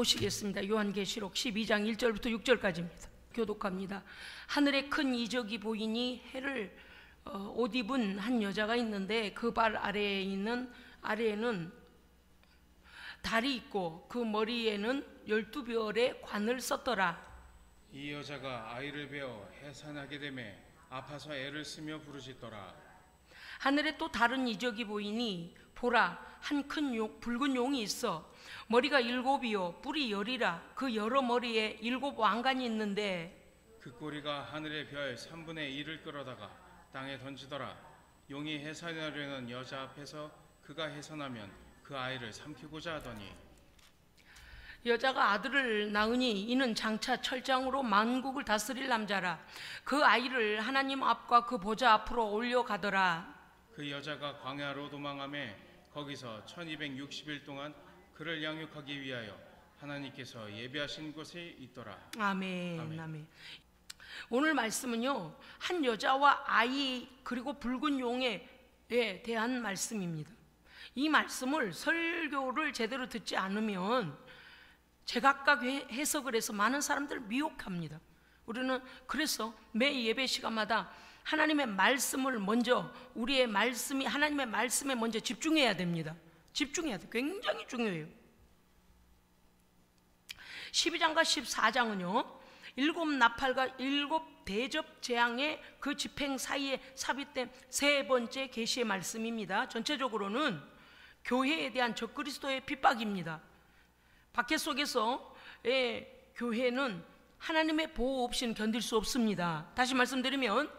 보시겠습니다. 요한계시록 12장 1절부터 6절까지입니다. 교독합니다. 하늘에 큰 이적이 보이니 해를 옷 입은 한 여자가 있는데 그 발 아래에는 달이 있고 그 머리에는 12별의 관을 썼더라. 이 여자가 아이를 베어 해산하게 되매 아파서 애를 쓰며 부르짖더라. 하늘에 또 다른 이적이 보이니 보라, 한 큰 붉은 용이 있어 머리가 7이요 뿔이 10이라. 그 여러 머리에 7 왕관이 있는데 그 꼬리가 하늘의 별 3분의 1을 끌어다가 땅에 던지더라. 용이 해산하려는 여자 앞에서 그가 해산하면 그 아이를 삼키고자 하더니 여자가 아들을 낳으니 이는 장차 철장으로 만국을 다스릴 남자라. 그 아이를 하나님 앞과 그 보좌 앞으로 올려가더라. 그 여자가 광야로 도망하매 거기서 1260일 동안 그를 양육하기 위하여 하나님께서 예비하신 곳에 있더라. 아멘. 아멘. 아멘. 오늘 말씀은요, 한 여자와 아이 그리고 붉은 용에 대한 말씀입니다. 이 말씀을 설교를 제대로 듣지 않으면 제각각 해석을 해서 많은 사람들을 미혹합니다. 우리는 그래서 매 예배 시간마다 하나님의 말씀을 먼저, 우리의 말씀이 하나님의 말씀에 먼저 집중해야 됩니다. 집중해야 돼요. 굉장히 중요해요. 12장과 14장은요 7 나팔과 7 대접 재앙의 그 집행 사이에 삽입된 세 번째 계시의 말씀입니다. 전체적으로는 교회에 대한 적그리스도의 핍박입니다. 박해 속에서 교회는 하나님의 보호 없이는 견딜 수 없습니다. 다시 말씀드리면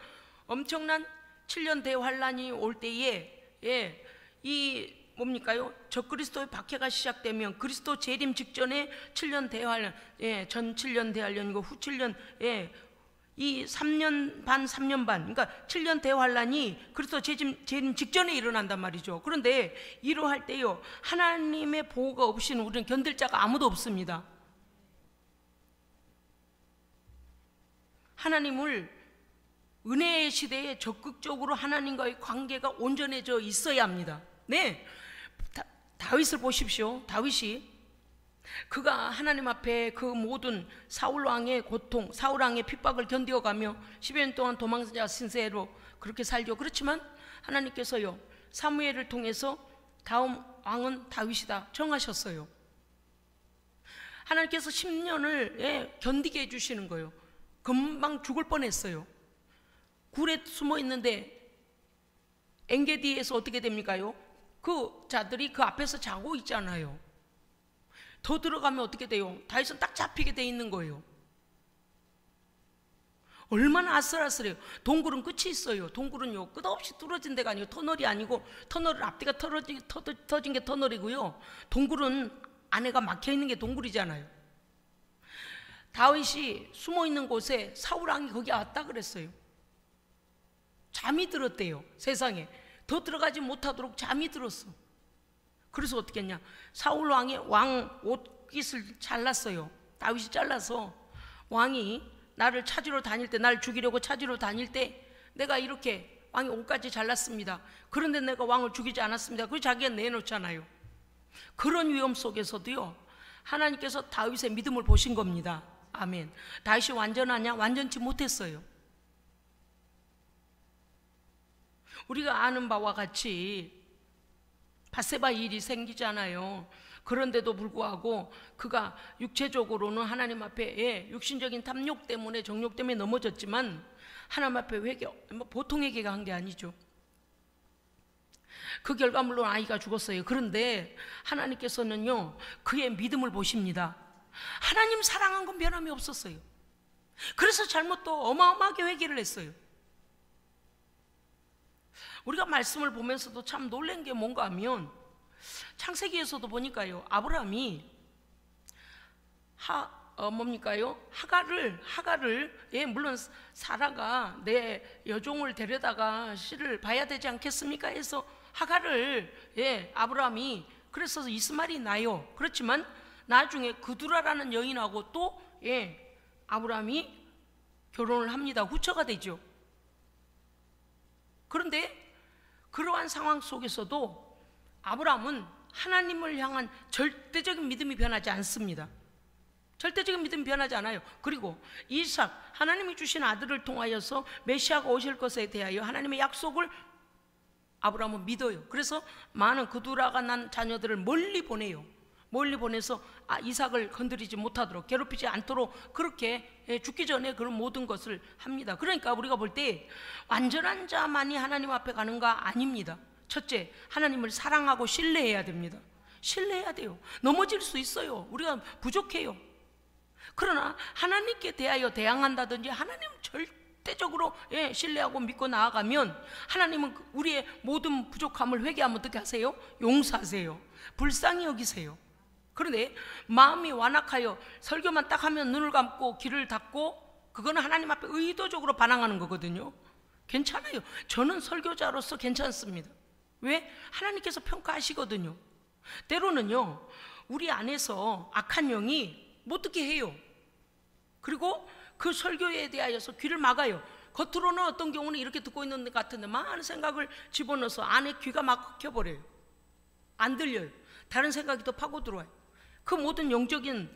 엄청난 7년 대환란이 올 때에 이 뭡니까요? 적그리스도의 박해가 시작되면 그리스도 재림 직전에 7년 대환란, 전 7년 대환란이고 후 7년, 이 3년 반, 3년 반, 그러니까 7년 대환란이 그리스도 재림 직전에 일어난단 말이죠. 그런데 이러할 때요, 하나님의 보호가 없이는 우리는 견딜 자가 아무도 없습니다. 하나님을 은혜의 시대에 적극적으로 하나님과의 관계가 온전해져 있어야 합니다. 네, 다윗을 보십시오. 다윗이 그가 하나님 앞에 그 모든 사울 왕의 고통, 사울 왕의 핍박을 견뎌가며 10여 년 동안 도망자 신세로 그렇게 살죠. 그렇지만 하나님께서요 사무엘을 통해서 다음 왕은 다윗이다 정하셨어요. 하나님께서 10년을 견디게 해주시는 거예요. 금방 죽을 뻔했어요. 굴에 숨어 있는데 엔게디에서 어떻게 됩니까요? 그 자들이 그 앞에서 자고 있잖아요. 더 들어가면 어떻게 돼요? 다윗은 딱 잡히게 돼 있는 거예요. 얼마나 아슬아슬해요. 동굴은 끝이 있어요. 동굴은요 끝없이 뚫어진 데가 아니고 터널이 아니고, 터널은 앞뒤가 터진 게 터널이고요, 동굴은 안에가 막혀 있는 게 동굴이잖아요. 다윗이 숨어 있는 곳에 사울 왕이 거기 왔다 그랬어요. 잠이 들었대요. 세상에 더 들어가지 못하도록 잠이 들었어. 그래서 어떻게 했냐, 사울 왕이 왕 옷깃을 잘랐어요. 다윗이 잘라서 왕이 나를 찾으러 다닐 때, 날 죽이려고 찾으러 다닐 때 내가 이렇게 왕의 옷까지 잘랐습니다. 그런데 내가 왕을 죽이지 않았습니다. 그래서 자기가 내놓잖아요. 그런 위험 속에서도요 하나님께서 다윗의 믿음을 보신 겁니다. 아멘. 다윗이 완전하냐? 완전치 못했어요. 우리가 아는 바와 같이 밧세바 일이 생기잖아요. 그런데도 불구하고 그가 육체적으로는 하나님 앞에 육신적인 탐욕 때문에, 정욕 때문에 넘어졌지만 하나님 앞에 회개, 보통 회개가 한 게 아니죠. 그 결과물로 아이가 죽었어요. 그런데 하나님께서는요 그의 믿음을 보십니다. 하나님 사랑한 건 변함이 없었어요. 그래서 잘못도 어마어마하게 회개를 했어요. 우리가 말씀을 보면서도 참 놀란 게 뭔가 하면, 창세기에서도 보니까요 아브라함이 하가를 물론 사라가 내 여종을 데려다가 씨를 봐야 되지 않겠습니까 해서 하가를 아브라함이, 그래서 이스마엘이 나요. 그렇지만 나중에 그두라라는 여인하고 또 아브라함이 결혼을 합니다. 후처가 되죠. 그런데 그러한 상황 속에서도 아브라함은 하나님을 향한 절대적인 믿음이 변하지 않습니다. 절대적인 믿음이 변하지 않아요. 그리고 이삭, 하나님이 주신 아들을 통하여서 메시아가 오실 것에 대하여 하나님의 약속을 아브라함은 믿어요. 그래서 많은 그두라가 난 자녀들을 멀리 보내요. 멀리 보내서 이삭을 건드리지 못하도록, 괴롭히지 않도록 그렇게 죽기 전에 그런 모든 것을 합니다. 그러니까 우리가 볼 때 완전한 자만이 하나님 앞에 가는가? 아닙니다. 첫째, 하나님을 사랑하고 신뢰해야 됩니다. 신뢰해야 돼요. 넘어질 수 있어요. 우리가 부족해요. 그러나 하나님께 대하여 대항한다든지 하나님 절대적으로 신뢰하고 믿고 나아가면 하나님은 우리의 모든 부족함을 회개하면 어떻게 하세요? 용서하세요. 불쌍히 여기세요. 그런데 마음이 완악하여 설교만 딱 하면 눈을 감고 귀를 닫고, 그거는 하나님 앞에 의도적으로 반항하는 거거든요. 괜찮아요. 저는 설교자로서 괜찮습니다. 왜? 하나님께서 평가하시거든요. 때로는요, 우리 안에서 악한 영이 못 듣게 해요. 그리고 그 설교에 대하여서 귀를 막아요. 겉으로는 어떤 경우는 이렇게 듣고 있는 것 같은데 많은 생각을 집어넣어서 안에 귀가 막혀버려요. 안 들려요. 다른 생각이 더 파고 들어와요. 그 모든 영적인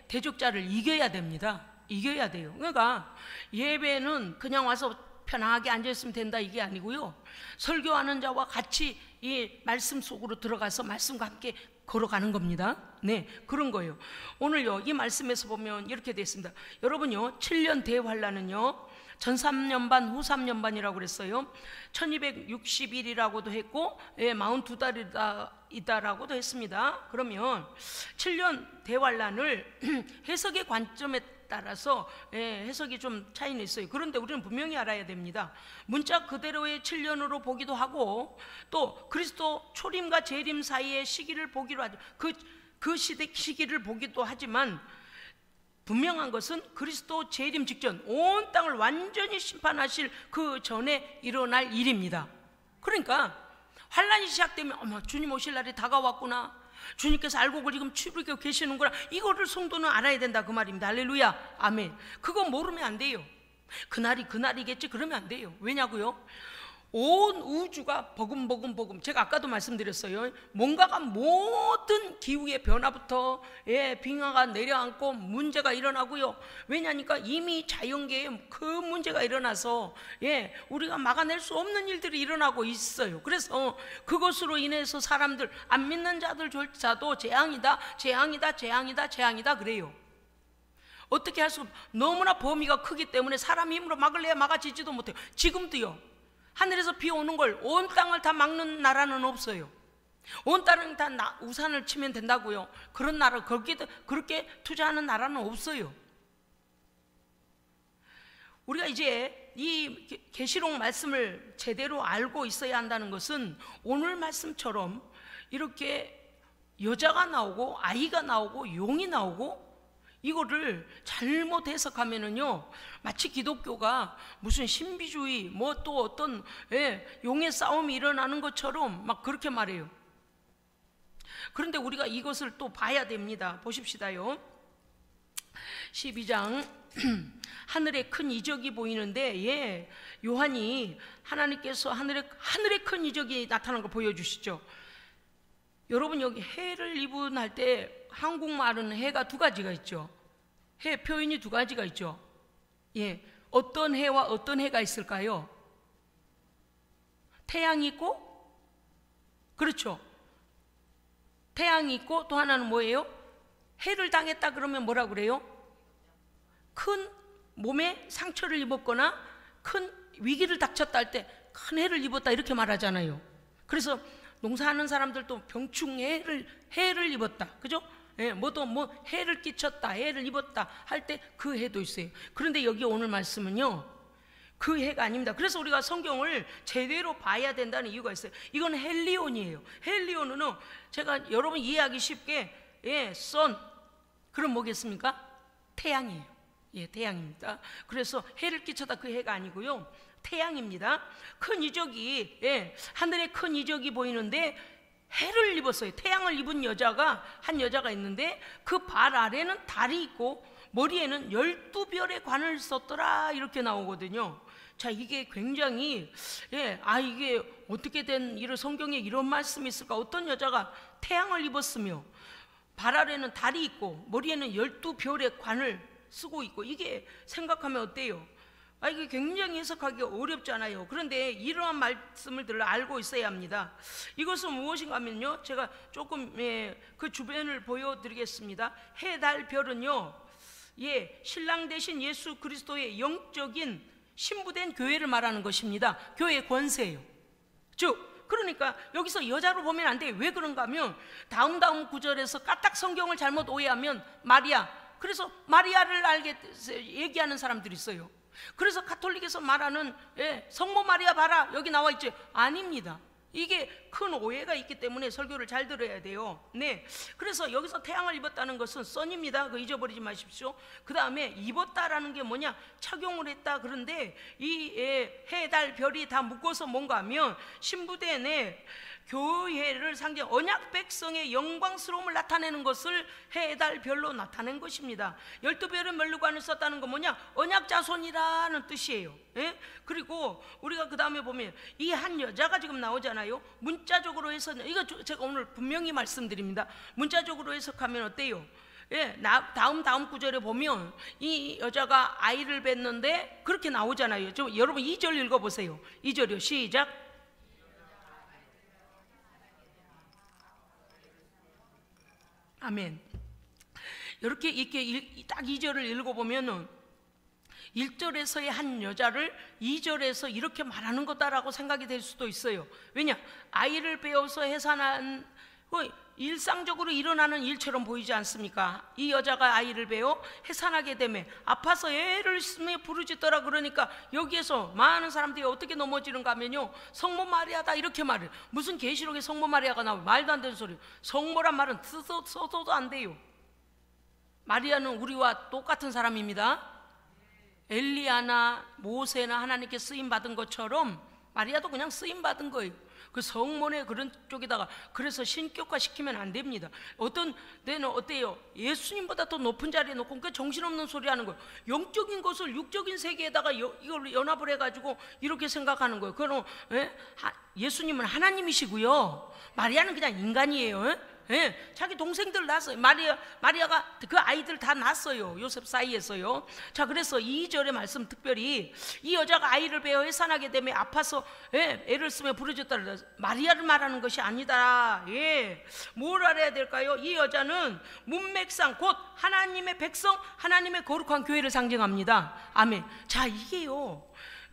대적자를 이겨야 됩니다. 이겨야 돼요. 그러니까 예배는 그냥 와서 편하게 앉아있으면 된다 이게 아니고요, 설교하는 자와 같이 이 말씀 속으로 들어가서 말씀과 함께 걸어가는 겁니다. 네, 그런 거예요. 오늘요, 이 말씀에서 보면 이렇게 되어 있습니다. 여러분요, 7년 대환란은요, 전 3년 반, 후 3년 반이라고 그랬어요. 1260일이라고도 했고, 42달이다라고도 했습니다. 그러면 7년 대환란을 해석의 관점에 따라서 해석이 좀 차이는 있어요. 그런데 우리는 분명히 알아야 됩니다. 문자 그대로의 7년으로 보기도 하고, 또 그리스도 초림과 재림 사이의 시기를 보기로 하죠. 그 시기를 보기도 하지만 분명한 것은 그리스도 재림 직전 온 땅을 완전히 심판하실 그 전에 일어날 일입니다. 그러니까 환란이 시작되면 어머, 주님 오실 날이 다가왔구나, 주님께서 알고 지금 치르고 계시는구나, 이거를 성도는 알아야 된다 그 말입니다. 할렐루야, 아멘. 그거 모르면 안 돼요. 그날이 그날이겠지 그러면 안 돼요. 왜냐고요? 온 우주가 버금버금, 제가 아까도 말씀드렸어요. 뭔가가 모든 기후의 변화부터 빙하가 내려앉고 문제가 일어나고요. 왜냐니까 이미 자연계에 그 문제가 일어나서 우리가 막아낼 수 없는 일들이 일어나고 있어요. 그래서 그것으로 인해서 사람들, 안 믿는 자들조차도 재앙이다 그래요. 어떻게 할 수, 너무나 범위가 크기 때문에 사람 힘으로 막을래야 막아지지도 못해요. 지금도요, 하늘에서 비 오는 걸 온 땅을 다 막는 나라는 없어요. 온 땅을 다 우산을 치면 된다고요. 그런 나라, 그렇게 투자하는 나라는 없어요. 우리가 이제 이 계시록 말씀을 제대로 알고 있어야 한다는 것은 오늘 말씀처럼 이렇게 여자가 나오고 아이가 나오고 용이 나오고, 이거를 잘못 해석하면은요, 마치 기독교가 무슨 신비주의, 뭐 또 어떤 용의 싸움이 일어나는 것처럼 막 그렇게 말해요. 그런데 우리가 이것을 또 봐야 됩니다. 보십시다요. 12장 하늘에 큰 이적이 보이는데, 요한이 하나님께서 하늘에 큰 이적이 나타난 걸 보여주시죠. 여러분, 여기 해를 이분할 때 한국말은 해가 두 가지가 있죠. 해 표현이 두 가지가 있죠. 어떤 해와 어떤 해가 있을까요? 태양이 있고, 그렇죠, 태양이 있고, 또 하나는 뭐예요? 해를 당했다 그러면 뭐라 그래요? 큰 몸에 상처를 입었거나 큰 위기를 닥쳤다 할 때 큰 해를 입었다 이렇게 말하잖아요. 그래서 농사하는 사람들도 병충 해를 입었다, 그죠? 뭐 해를 끼쳤다, 해를 입었다 할 때 그 해도 있어요. 그런데 여기 오늘 말씀은요, 그 해가 아닙니다. 그래서 우리가 성경을 제대로 봐야 된다는 이유가 있어요. 이건 헬리온이에요. 헬리온은 제가 여러분 이해하기 쉽게 선, 그럼 뭐겠습니까? 태양이에요. 태양입니다. 그래서 해를 끼쳤다, 그 해가 아니고요, 태양입니다. 큰 이적이, 하늘에 큰 이적이 보이는데 해를 입었어요. 태양을 입은 한 여자가 있는데 그 발 아래는 달이 있고 머리에는 12별의 관을 썼더라 이렇게 나오거든요. 자, 이게 굉장히 이게 어떻게 된 이런 성경에 이런 말씀이 있을까? 어떤 여자가 태양을 입었으며 발 아래는 달이 있고 머리에는 12별의 관을 쓰고 있고, 이게 생각하면 어때요? 이게 굉장히 해석하기 어렵잖아요. 그런데 이러한 말씀을 알고 있어야 합니다. 이것은 무엇인가 하면요, 제가 조금 그 주변을 보여드리겠습니다. 해, 달, 별은요, 신랑 되신 예수 그리스도의 영적인 신부된 교회를 말하는 것입니다. 교회의 권세예요. 즉 그러니까 여기서 여자로 보면 안 돼요. 왜 그런가 하면 다음 구절에서 까딱 성경을 잘못 오해하면 마리아, 그래서 마리아를 얘기하는 사람들이 있어요. 그래서 가톨릭에서 말하는 성모 마리아 봐라 여기 나와 있죠. 아닙니다. 이게 큰 오해가 있기 때문에 설교를 잘 들어야 돼요. 네, 그래서 여기서 태양을 입었다는 것은 선입니다. 그거 잊어버리지 마십시오. 그 다음에 입었다라는 게 뭐냐, 착용을 했다. 그런데 이 해, 달, 별이 다 묶어서 뭔가 하면 신부된 교회를 상징, 언약 백성의 영광스러움을 나타내는 것을 해, 달, 별로 나타낸 것입니다. 12별의 멸류관을 썼다는 건 뭐냐, 언약 자손이라는 뜻이에요. 그리고 우리가 그 다음에 보면 이 한 여자가 지금 나오잖아요. 문자적으로 해서, 이거 제가 오늘 분명히 말씀드립니다. 문자적으로 해석하면 어때요? 다음 구절에 보면 이 여자가 아이를 낳는데 그렇게 나오잖아요. 여러분 2절 읽어보세요. 2절이요, 시작. 아멘. 이렇게 딱 2절을 읽어보면은 1절에서의 한 여자를 2절에서 이렇게 말하는 거다라고 생각이 될 수도 있어요. 왜냐, 아이를 베어서 해산한 일상적으로 일어나는 일처럼 보이지 않습니까? 이 여자가 아이를 베어 해산하게 되면 아파서 애를 쓰며 부르짖더라. 그러니까 여기에서 많은 사람들이 어떻게 넘어지는가 하면요, 성모 마리아다 이렇게 말해요. 무슨 계시록에 성모 마리아가 나와요? 말도 안 되는 소리예요. 성모란 말은 써도 안 돼요. 마리아는 우리와 똑같은 사람입니다. 엘리야나 모세나 하나님께 쓰임받은 것처럼 마리아도 그냥 쓰임받은 거예요. 그 성문의 그런 쪽에다가 그래서 신격화 시키면 안 됩니다. 어떤 데는 어때요? 예수님보다 더 높은 자리에 놓고 그 정신없는 소리 하는 거예요. 영적인 것을 육적인 세계에다가 이걸 연합을 해가지고 이렇게 생각하는 거예요. 그럼 예수님은 하나님이시고요, 마리아는 그냥 인간이에요. 자기 동생들 낳았어요. 마리아가 그 아이들 다 낳았어요, 요셉 사이에서요. 자, 그래서 2절의 말씀 특별히 이 여자가 아이를 베어 해산하게 되면 아파서 애를 쓰며 부르짖다. 마리아를 말하는 것이 아니다. 뭘 알아야 될까요? 이 여자는 문맥상 곧 하나님의 백성, 하나님의 거룩한 교회를 상징합니다. 아멘. 자,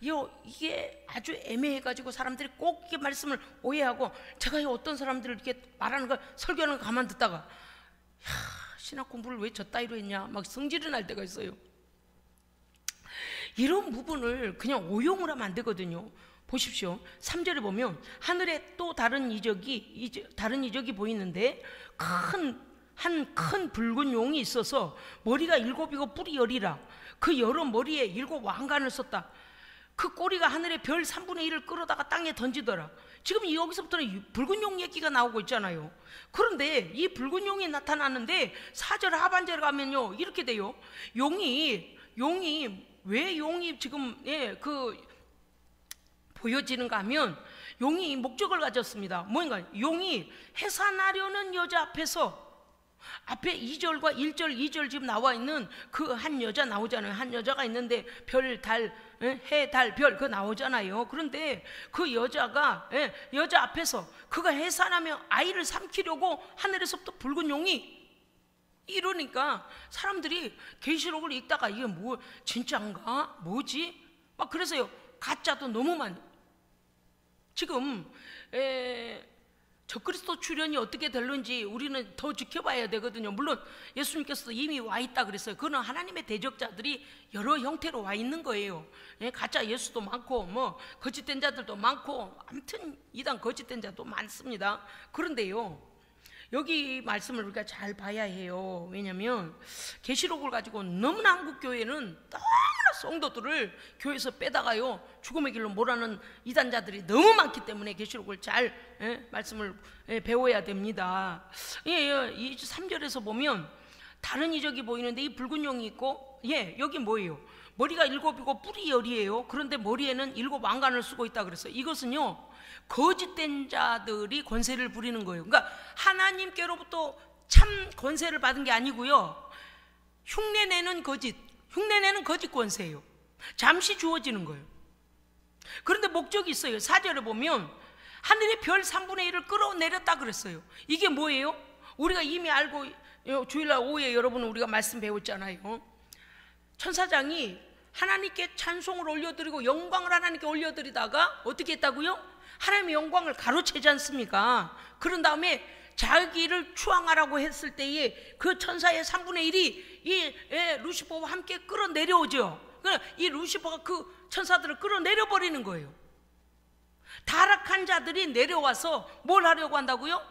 이게 아주 애매해가지고 사람들이 꼭 이 말씀을 오해하고, 제가 어떤 사람들을 이렇게 말하는 걸 설교하는 거 가만 듣다가 신학 공부를 왜 저 따위로 했냐 막 성질이 날 때가 있어요. 이런 부분을 그냥 오용을 하면 안 되거든요. 보십시오. 3절에 보면 하늘에 또 다른 이적이 보이는데 큰 붉은 용이 있어서 머리가 7이고 뿔이 10이라. 그 여러 머리에 7 왕관을 썼다. 그 꼬리가 하늘의 별 3분의 1을 끌어다가 땅에 던지더라. 지금 여기서부터는 붉은 용 얘기가 나오고 있잖아요. 그런데 이 붉은 용이 나타나는데 4절 하반절에 가면요 이렇게 돼요. 용이 왜 용이 지금 보여지는가 하면 용이 목적을 가졌습니다. 뭔가 용이 해산하려는 여자 앞에 2절과 1절, 2절 지금 나와 있는 그 한 여자 나오잖아요. 한 여자가 있는데 별, 달, 해, 달, 별 그거 나오잖아요. 그런데 그 여자 앞에서 그가 해산하며 아이를 삼키려고 하늘에서부터 붉은 용이, 이러니까 사람들이 계시록을 읽다가 이게 뭐 진짜인가? 뭐지? 막 그래서요, 가짜도 너무 많이. 지금 적그리스도 출현이 어떻게 될는지 우리는 더 지켜봐야 되거든요. 물론 예수님께서도 이미 와 있다 그랬어요. 그는 하나님의 대적자들이 여러 형태로 와 있는 거예요. 가짜 예수도 많고 뭐 거짓된 자들도 많고, 아무튼 이단 거짓된 자도 많습니다. 그런데요, 여기 말씀을 우리가 잘 봐야 해요. 왜냐하면 계시록을 가지고 너무나 한국 교회는 너무나 성도들을 교회에서 빼다가요 죽음의 길로 몰아는 이단자들이 너무 많기 때문에 계시록을 잘 말씀을 배워야 됩니다. 이 3절에서 보면 다른 이적이 보이는데 이 붉은 용이 있고, 여기 뭐예요? 머리가 7이고 뿔이 10이에요. 그런데 머리에는 7 왕관을 쓰고 있다 그랬어요. 이것은요 거짓된 자들이 권세를 부리는 거예요. 그러니까 하나님께로부터 참 권세를 받은 게 아니고요, 흉내내는 거짓 권세예요. 잠시 주어지는 거예요. 그런데 목적이 있어요. 4절에 보면 하늘의 별 3분의 1을 끌어내렸다 그랬어요. 이게 뭐예요? 우리가 이미 알고, 주일날 오후에 여러분 우리가 말씀 배웠잖아요. 천사장이 하나님께 찬송을 올려드리고 영광을 하나님께 올려드리다가 어떻게 했다고요? 하나님의 영광을 가로채지 않습니까? 그런 다음에 자기를 추앙하라고 했을 때에 그 천사의 3분의 1이 이 루시퍼와 함께 끌어내려오죠. 이 루시퍼가 그 천사들을 끌어내려 버리는 거예요. 타락한 자들이 내려와서 뭘 하려고 한다고요?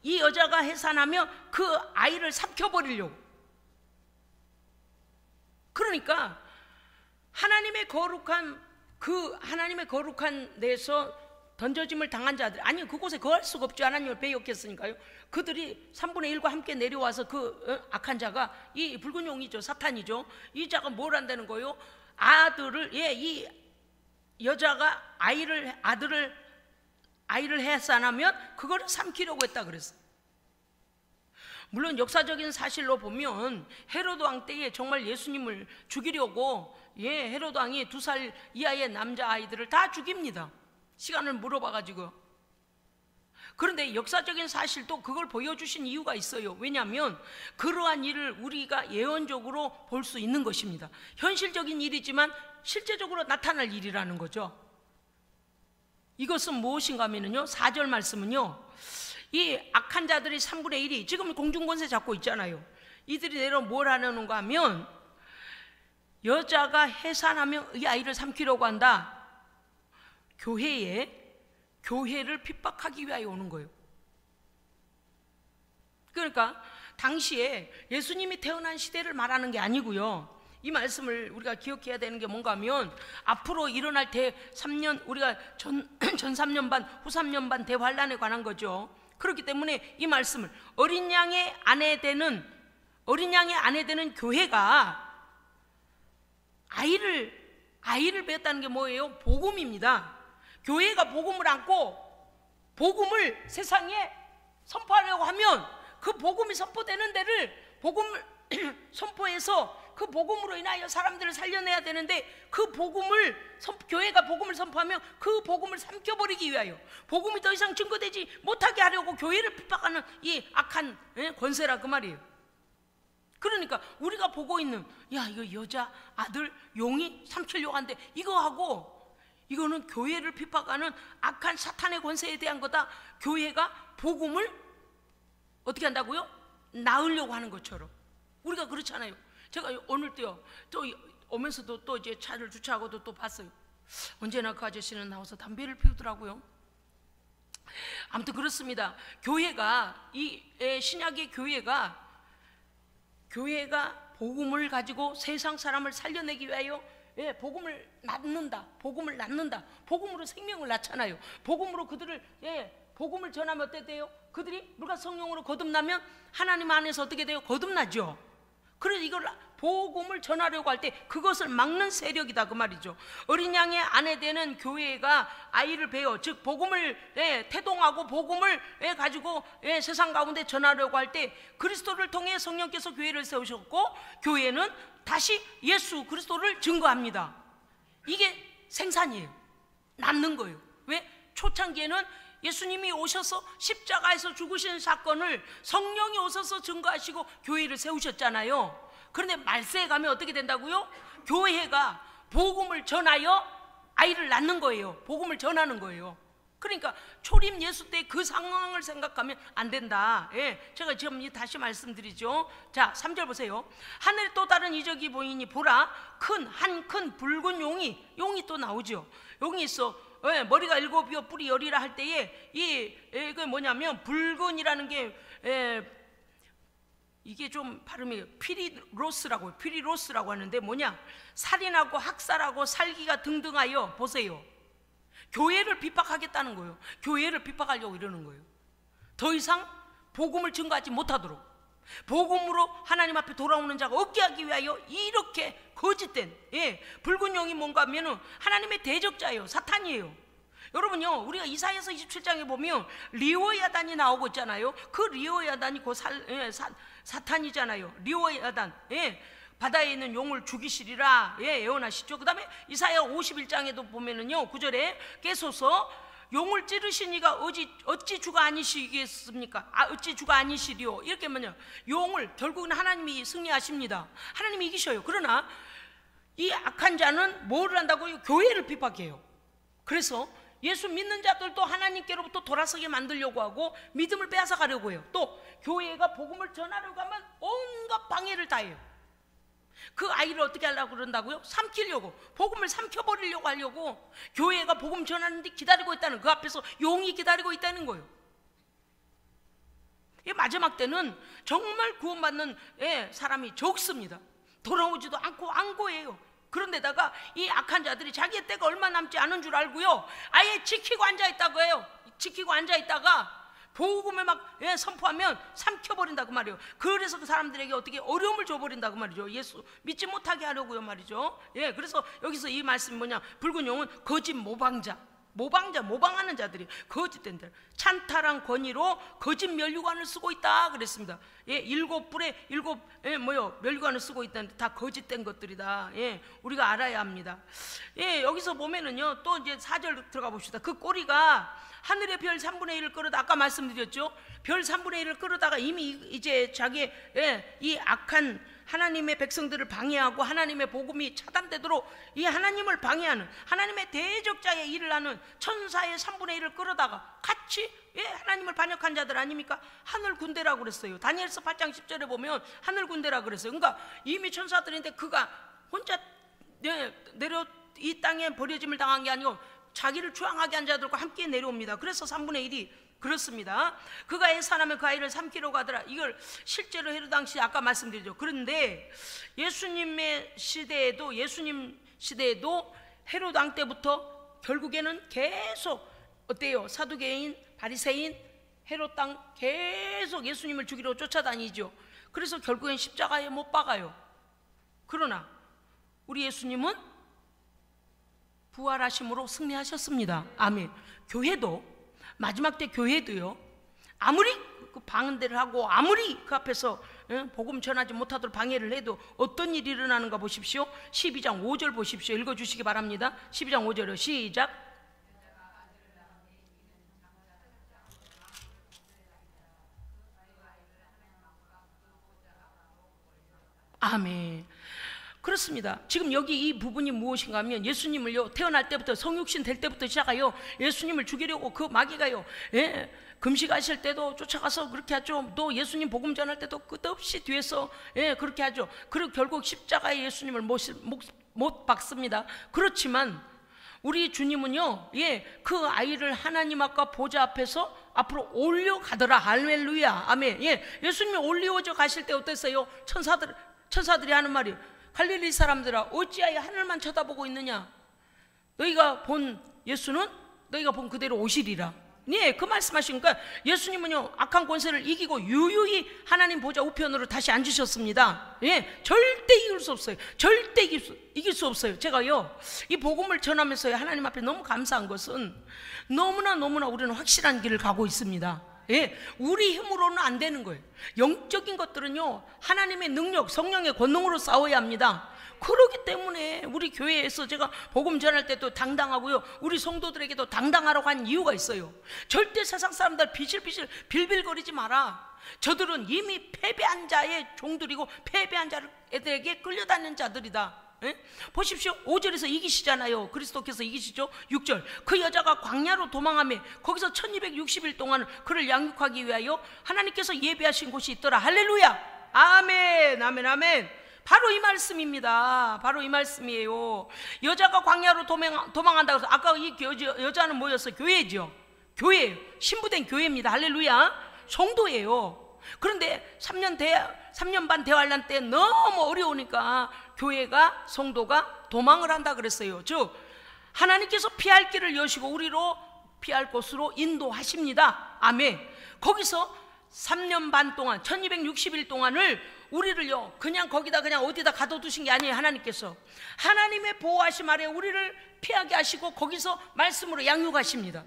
이 여자가 해산하면 그 아이를 삼켜버리려고. 그러니까 하나님의 거룩한 데서 던져짐을 당한 자들, 아니 그곳에 거할 수가 없죠. 하나님을 배역했으니까요. 그들이 3분의 1과 함께 내려와서 그 악한 자가, 이 붉은 용이죠, 사탄이죠. 이 자가 뭘 한다는 거예요? 아들을, 이 여자가 아이를 해산하면 그거를 삼키려고 했다 그랬어요. 물론 역사적인 사실로 보면 헤로드 왕 때에 정말 예수님을 죽이려고 헤로드 왕이 2살 이하의 남자아이들을 다 죽입니다. 시간을 물어봐가지고. 그런데 역사적인 사실도 그걸 보여주신 이유가 있어요. 왜냐하면 그러한 일을 우리가 예언적으로 볼 수 있는 것입니다. 현실적인 일이지만 실제적으로 나타날 일이라는 거죠. 이것은 무엇인가 하면요, 4절 말씀은요, 이 악한 자들이 3분의 1이 지금 공중권세 잡고 있잖아요. 이들이 내려 뭘 하는가 하면 여자가 해산하면 이 아이를 삼키려고 한다. 교회를 핍박하기 위하여 오는 거예요. 그러니까 당시에 예수님이 태어난 시대를 말하는 게 아니고요, 이 말씀을 우리가 기억해야 되는 게 뭔가 하면 앞으로 일어날 대 3년, 우리가 전 3년 반, 후 3년 반 대환란에 관한 거죠. 그렇기 때문에 이 말씀을 어린 양의 아내 되는 교회가 아이를 배웠다는 게 뭐예요? 복음입니다. 교회가 복음을 안고 복음을 세상에 선포하려고 하면 그 복음이 선포되는 데를 복음을 선포해서 그 복음으로 인하여 사람들을 살려내야 되는데, 그 교회가 복음을 선포하면 그 복음을 삼켜버리기 위하여, 복음이 더 이상 증거되지 못하게 하려고 교회를 핍박하는 이 악한 권세라 그 말이에요. 그러니까 우리가 보고 있는, 이거 여자 아들 용이 삼키려고 하는데 이거는 교회를 핍박하는 악한 사탄의 권세에 대한 거다. 교회가 복음을 어떻게 한다고요? 낳으려고 하는 것처럼. 우리가 그렇잖아요. 제가 오늘 또 오면서도 또 이제 차를 주차하고도 또 봤어요. 언제나 그 아저씨는 나와서 담배를 피우더라고요. 아무튼 그렇습니다. 교회가, 신약의 교회가 복음을 가지고 세상 사람을 살려내기 위하여 복음을 낳는다. 복음으로 생명을 낳잖아요. 복음으로 복음을 전하면 어떻게 돼요? 그들이 물과 성령으로 거듭나면 하나님 안에서 어떻게 돼요? 거듭나죠. 그래서 이걸 복음을 전하려고 할 때 그것을 막는 세력이다 그 말이죠. 어린 양의 아내 되는 교회가 아이를 배워, 즉 복음을 태동하고 복음을 가지고 세상 가운데 전하려고 할 때 그리스도를 통해 성령께서 교회를 세우셨고, 교회는 다시 예수 그리스도를 증거합니다. 이게 생산이에요. 낳는 거예요. 왜? 초창기에는 예수님이 오셔서 십자가에서 죽으시는 사건을 성령이 오셔서 증거하시고 교회를 세우셨잖아요. 그런데 말세에 가면 어떻게 된다고요? 교회가 복음을 전하여 아이를 낳는 거예요. 복음을 전하는 거예요. 그러니까 초림 예수 때 그 상황을 생각하면 안 된다. 제가 지금 다시 말씀드리죠. 자, 3절 보세요. 하늘에 또 다른 이적이 보이니 보라, 큰 붉은 용이 또 나오죠. 용이 있어. 머리가 7이요 뿔이 10이라 할 때에 이게 뭐냐면 붉은이라는 게 이게 좀 발음이 피리로스라고 하는데 뭐냐, 살인하고 학살하고 살기가 등등하여, 보세요, 교회를 핍박하겠다는 거예요. 교회를 핍박하려고 이러는 거예요. 더 이상 복음을 증거하지 못하도록, 복음으로 하나님 앞에 돌아오는 자가 없게 하기 위하여 이렇게 거짓된 붉은 용이 뭔가 하면은 하나님의 대적자예요. 사탄이에요. 여러분요, 우리가 이사야서 27장에 보면 리오야단이 나오고 있잖아요. 그 리오야단이 곧 사탄이잖아요. 리오야단, 바다에 있는 용을 죽이시리라 예언하시죠. 그 다음에 이사야 51장에도 보면은요, 9절에 깨소서 용을 찌르신 이가 어찌 주가 아니시겠습니까? 어찌 주가 아니시리요. 이렇게 하면요, 용을 결국은 하나님이 승리하십니다. 하나님이 이기셔요. 그러나 이 악한 자는 뭐를 한다고요? 교회를 핍박해요. 그래서 예수 믿는 자들도 하나님께로부터 돌아서게 만들려고 하고 믿음을 빼앗아 가려고 해요. 또 교회가 복음을 전하려고 하면 온갖 방해를 다 해요. 그 아이를 어떻게 하려고 그런다고요? 삼키려고, 복음을 삼켜버리려고 하려고. 교회가 복음 전하는데 기다리고 있다는, 그 앞에서 용이 기다리고 있다는 거예요. 이 마지막 때는 정말 구원받는 사람이 적습니다. 돌아오지도 않고 안고해요. 그런데다가 이 악한 자들이 자기의 때가 얼마 남지 않은 줄 알고요, 아예 지키고 앉아있다고 해요. 지키고 앉아있다가 복음을 막 선포하면 삼켜버린다고 말이에요. 그래서 그 사람들에게 어떻게 어려움을 줘버린다고 말이죠. 예수 믿지 못하게 하려고요 말이죠. 그래서 여기서 이 말씀이 뭐냐, 붉은 용은 거짓 모방자, 모방하는 자들이 거짓된 자, 찬탈한 권위로 거짓 면류관을 쓰고 있다 그랬습니다. 7불에 7 면류관을 쓰고 있다는데 다 거짓된 것들이다. 우리가 알아야 합니다. 여기서 보면은요, 또 이제 4절 들어가 봅시다. 그 꼬리가 하늘의 별 3분의 1을 끌어다, 아까 말씀드렸죠. 별 3분의 1을 끌어다가 이미 이제 자기 이 악한 하나님의 백성들을 방해하고 하나님의 복음이 차단되도록 이 하나님을 방해하는, 하나님의 대적자의 일을 하는 천사의 3분의 1을 끌어다가 같이 하나님을 반역한 자들 아닙니까? 하늘 군대라고 그랬어요. 다니엘서 8장 10절에 보면 하늘 군대라고 그랬어요. 그러니까 이미 천사들인데 그가 혼자 내려 이 땅에 버려짐을 당한 게 아니고 자기를 추앙하게 한 자들과 함께 내려옵니다. 그래서 3분의 1이 그렇습니다. 그가 해산하면 그 아이를 삼키려고 하더라. 이걸 실제로 헤롯 당시 아까 말씀드렸죠. 그런데 예수님 시대에도 헤롯 왕 때부터 결국에는 계속 어때요? 사두개인, 바리새인, 헤롯 땅 계속 예수님을 죽이러 쫓아다니죠. 그래서 결국엔 십자가에 못 박아요. 그러나 우리 예수님은 부활하심으로 승리하셨습니다. 아멘. 교회도 마지막 때 교회도요, 아무리 그 방언대를 하고 아무리 그 앞에서 복음 전하지 못하도록 방해를 해도 어떤 일이 일어나는가 보십시오. 12장 5절 보십시오. 읽어주시기 바랍니다. 12장 5절이요. 시작. 아멘. 그렇습니다. 지금 여기 이 부분이 무엇인가 하면 예수님을요, 태어날 때부터 성육신 될 때부터 시작하여 예수님을 죽이려고 그 마귀가요, 금식하실 때도 쫓아가서 그렇게 하죠. 또 예수님 복음 전할 때도 끝없이 뒤에서 그렇게 하죠. 그리고 결국 십자가에 예수님을 못 박습니다. 그렇지만 우리 주님은요, 그 아이를 하나님 앞과 보좌 앞에서 앞으로 올려가더라. 할렐루야. 아멘. 예수님이 올리워져 가실 때 어땠어요? 천사들이 하는 말이, 갈릴리 사람들아 어찌하여 하늘만 쳐다보고 있느냐? 너희가 본 예수는 너희가 본 그대로 오시리라. 그 말씀하시니까 예수님은요, 악한 권세를 이기고 유유히 하나님 보좌 우편으로 다시 앉으셨습니다. 절대 이길 수 없어요. 절대 이길 수 없어요. 제가요, 이 복음을 전하면서 하나님 앞에 너무 감사한 것은 너무나 우리는 확실한 길을 가고 있습니다. 우리 힘으로는 안 되는 거예요. 영적인 것들은요, 하나님의 능력, 성령의 권능으로 싸워야 합니다. 그렇기 때문에 우리 교회에서 제가 복음 전할 때도 당당하고요, 우리 성도들에게도 당당하라고 한 이유가 있어요. 절대 세상 사람들 비실비실 빌빌거리지 마라. 저들은 이미 패배한 자의 종들이고 패배한 자들에게 끌려다니는 자들이다. 보십시오. 5절에서 이기시잖아요. 그리스도께서 이기시죠. 6절, 그 여자가 광야로 도망하며 거기서 1260일 동안 그를 양육하기 위하여 하나님께서 예비하신 곳이 있더라. 할렐루야. 아멘. 아멘. 아멘. 바로 이 말씀입니다. 바로 이 말씀이에요. 여자가 광야로 도망한다고 해서 아까 이 여자는 뭐였어요? 교회죠. 교회예요. 신부된 교회입니다. 할렐루야. 성도예요. 그런데 3년 반 대환란 때 너무 어려우니까 교회가, 성도가 도망을 한다 그랬어요. 즉 하나님께서 피할 길을 여시고 우리로 피할 곳으로 인도하십니다. 아멘. 거기서 3년 반 동안 1260일 동안을 우리를요 그냥 거기다 그냥 어디다 가둬두신 게 아니에요. 하나님께서 하나님의 보호하심 아래 우리를 피하게 하시고 거기서 말씀으로 양육하십니다.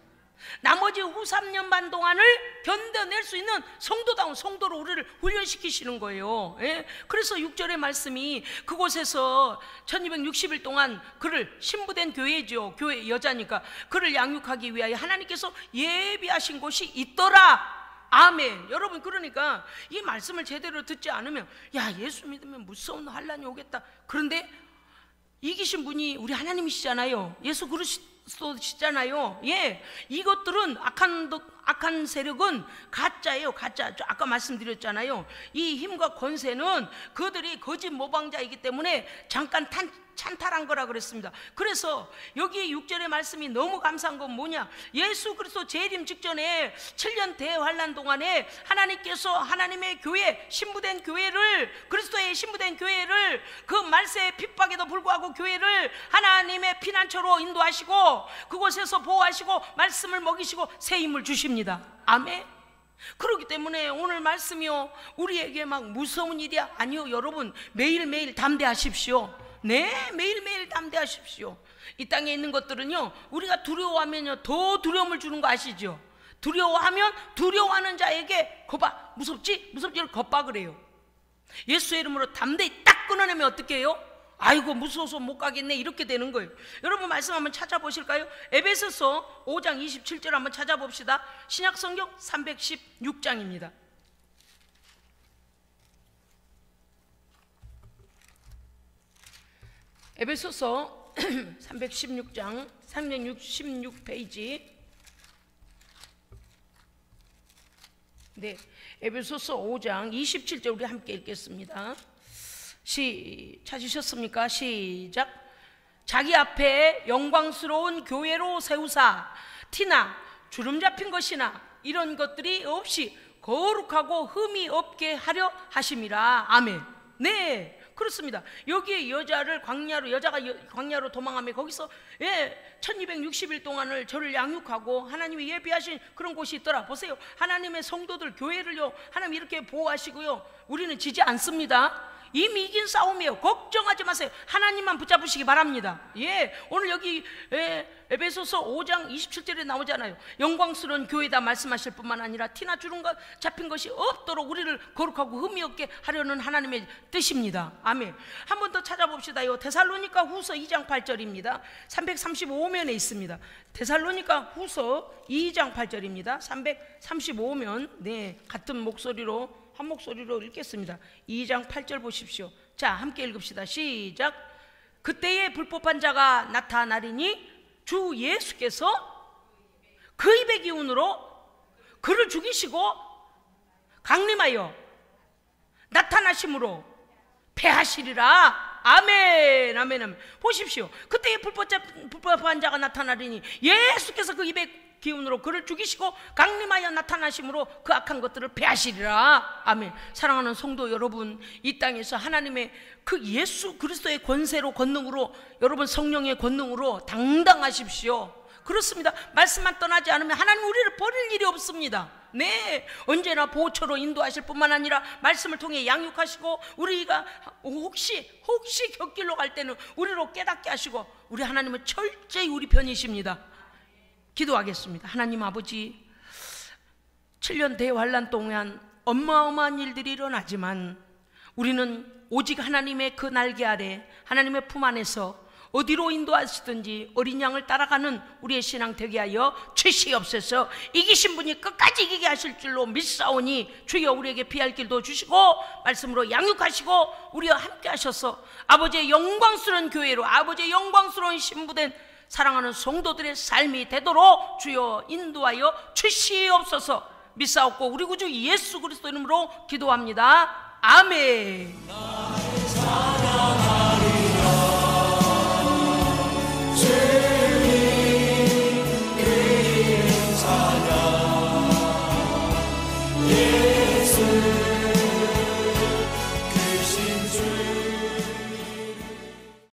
나머지 후 3년 반 동안을 견뎌낼 수 있는 성도다운 성도로 우리를 훈련시키시는 거예요. 예? 그래서 6절의 말씀이 그곳에서 1260일 동안 그를 신부된 교회죠. 교회 여자니까 그를 양육하기 위하여 하나님께서 예비하신 곳이 있더라. 아멘. 여러분, 그러니까 이 말씀을 제대로 듣지 않으면 야, 예수 믿으면 무서운 환난이 오겠다. 그런데 이기신 분이 우리 하나님이시잖아요. 예수 그리스도시잖아요. 예, 이것들은 악한 세력은 가짜예요. 가짜. 아까 말씀드렸잖아요. 이 힘과 권세는 그들이 거짓 모방자이기 때문에 잠깐 찬탈한 거라 그랬습니다. 그래서 여기 6절의 말씀이 너무 감사한 건 뭐냐, 예수 그리스도 재림 직전에 7년 대환란 동안에 하나님께서 하나님의 교회, 신부된 교회를, 그리스도의 신부된 교회를 그 말세의 핍박에도 불구하고 교회를 하나님의 피난처로 인도하시고 그곳에서 보호하시고 말씀을 먹이시고 새 힘을 주십니다. 아멘. 그렇기 때문에 오늘 말씀이요 우리에게 막 무서운 일이야, 아니요. 여러분, 매일매일 담대하십시오. 네, 매일매일 담대하십시오. 이 땅에 있는 것들은요 우리가 두려워하면요 더 두려움을 주는 거 아시죠? 두려워하면 두려워하는 자에게 거봐, 무섭지? 무섭지를 겁박을 해요. 예수의 이름으로 담대히 딱 끊어내면 어떻게 해요? 아이고 무서워서 못 가겠네, 이렇게 되는 거예요. 여러분, 말씀 한번 찾아보실까요? 에베소서 5장 27절 한번 찾아봅시다. 신약성경 316장입니다 에베소서 316장 366페이지. 네, 에베소서 5장 27절 우리 함께 읽겠습니다. 찾으셨습니까? 시작. 자기 앞에 영광스러운 교회로 세우사 티나 주름 잡힌 것이나 이런 것들이 없이 거룩하고 흠이 없게 하려 하심이라. 아멘. 네, 그렇습니다. 여기에 여자가 광야로 도망하며 거기서 1260일 동안을 저를 양육하고 하나님이 예비하신 그런 곳이 있더라. 보세요, 하나님의 성도들 교회를요 하나님 이렇게 보호하시고요 우리는 지지 않습니다. 이미 이긴 싸움이에요. 걱정하지 마세요. 하나님만 붙잡으시기 바랍니다. 예, 오늘 여기 에베소서 5장 27절에 나오잖아요. 영광스러운 교회다 말씀하실 뿐만 아니라 티나 주름 잡힌 것이 없도록 우리를 거룩하고 흠이 없게 하려는 하나님의 뜻입니다. 아멘. 한 번 더 찾아봅시다요. 데살로니가 후서 2장 8절입니다 335면에 있습니다. 데살로니가 후서 2장 8절입니다 335면. 네, 같은 목소리로 한 목소리로 읽겠습니다. 2장 8절 보십시오. 자, 함께 읽읍시다. 시작. 그때에 불법한 자가 나타나리니 주 예수께서 그 입의 기운으로 그를 죽이시고 강림하여 나타나심으로 패하시리라. 아멘. 아멘. 보십시오. 그때에 불법한 자가 나타나리니 예수께서 그 입의 기운으로 그를 죽이시고 강림하여 나타나심으로 그 악한 것들을 패하시리라. 아멘. 사랑하는 성도 여러분, 이 땅에서 하나님의 그 예수 그리스도의 권세로, 권능으로, 여러분 성령의 권능으로 당당하십시오. 그렇습니다. 말씀만 떠나지 않으면 하나님 우리를 버릴 일이 없습니다. 네, 언제나 보호처로 인도하실 뿐만 아니라 말씀을 통해 양육하시고 우리가 혹시 곁길로 갈 때는 우리로 깨닫게 하시고 우리 하나님은 철저히 우리 편이십니다. 기도하겠습니다. 하나님 아버지, 7년 대환란 동안 어마어마한 일들이 일어나지만 우리는 오직 하나님의 그 날개 아래, 하나님의 품 안에서 어디로 인도하시든지 어린 양을 따라가는 우리의 신앙 되게 하여 주시옵소서. 이기신 분이 끝까지 이기게 하실 줄로 믿사오니 주여 우리에게 피할 길도 주시고 말씀으로 양육하시고 우리와 함께 하셔서 아버지의 영광스러운 교회로, 아버지의 영광스러운 신부된 사랑하는 성도들의 삶이 되도록 주여 인도하여 주시옵소서. 믿사옵고 우리 구주 예수 그리스도 이름으로 기도합니다. 아멘.